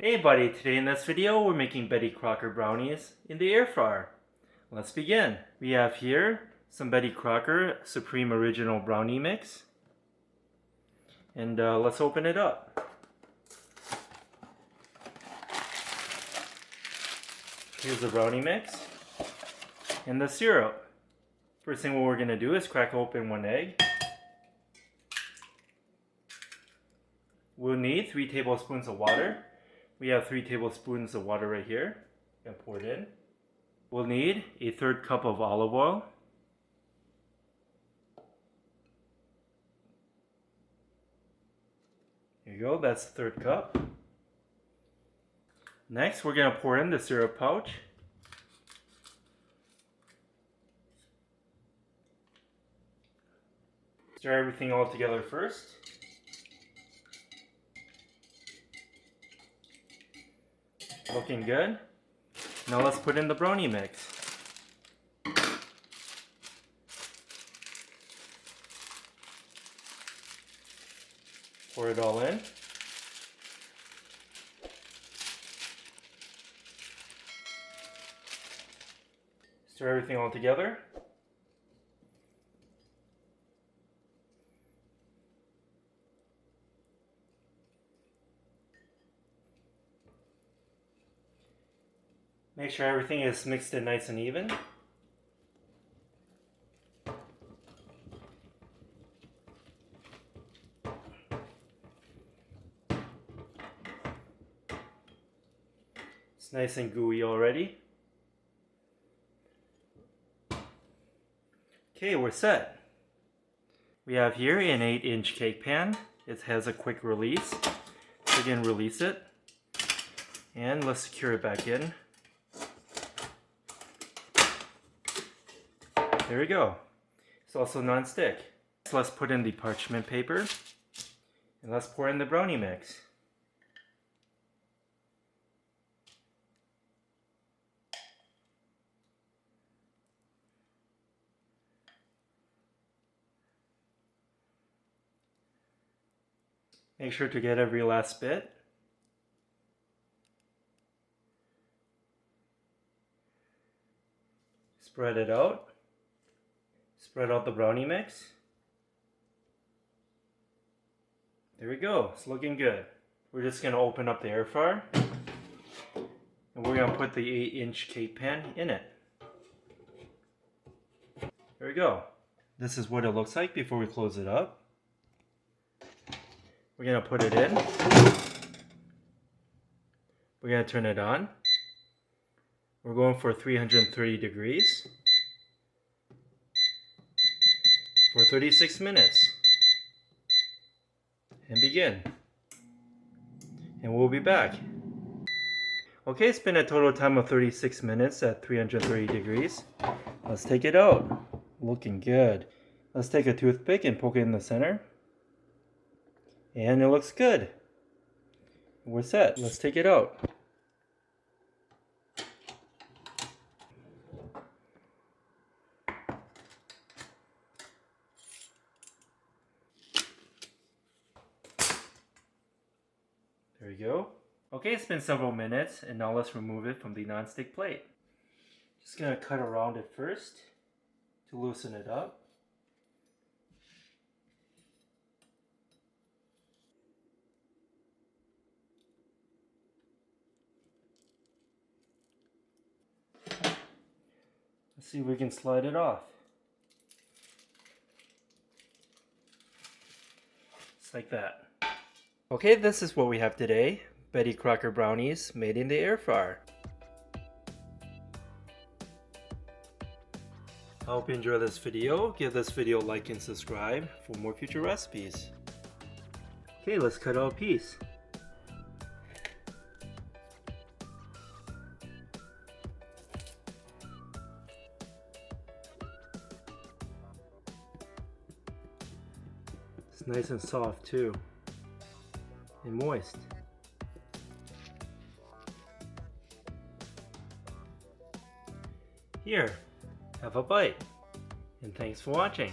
Hey buddy, today in this video we're making Betty Crocker brownies in the air fryer. Let's begin. We have here some Betty Crocker Supreme Original Brownie Mix. And let's open it up. Here's the brownie mix and the syrup. First thing what we're going to do is crack open one egg. We'll need 3 tablespoons of water. We have 3 tablespoons of water right here. And pour it in. We'll need a 1/3 cup of olive oil. Here you go, that's the 1/3 cup. Next, we're going to pour in the syrup pouch. Stir everything all together first. Looking good. Now let's put in the brownie mix. Pour it all in. Stir everything all together. Make sure everything is mixed in nice and even. It's nice and gooey already. Okay, we're set. We have here an 8-inch cake pan. It has a quick release. So again, release it. And let's secure it back in. There we go. It's also non-stick. So let's put in the parchment paper. And let's pour in the brownie mix. Make sure to get every last bit. Spread it out. Spread out the brownie mix. There we go. It's looking good. We're just going to open up the air fryer. And we're going to put the 8-inch cake pan in it. There we go. This is what it looks like before we close it up. We're going to put it in. We're going to turn it on. We're going for 330 degrees for 36 minutes. And begin. And we'll be back. Okay, it's been a total time of 36 minutes at 330 degrees. Let's take it out. Looking good. Let's take a toothpick and poke it in the center. And it looks good. We're set. Let's take it out. There you go. Okay, it's been several minutes, and now let's remove it from the non-stick plate. Just gonna cut around it first to loosen it up. Let's see if we can slide it off. Just like that. Okay, this is what we have today. Betty Crocker brownies made in the air fryer. I hope you enjoy this video. Give this video a like and subscribe for more future recipes. Okay, let's cut out a piece. It's nice and soft too. And moist. Here, have a bite. And thanks for watching.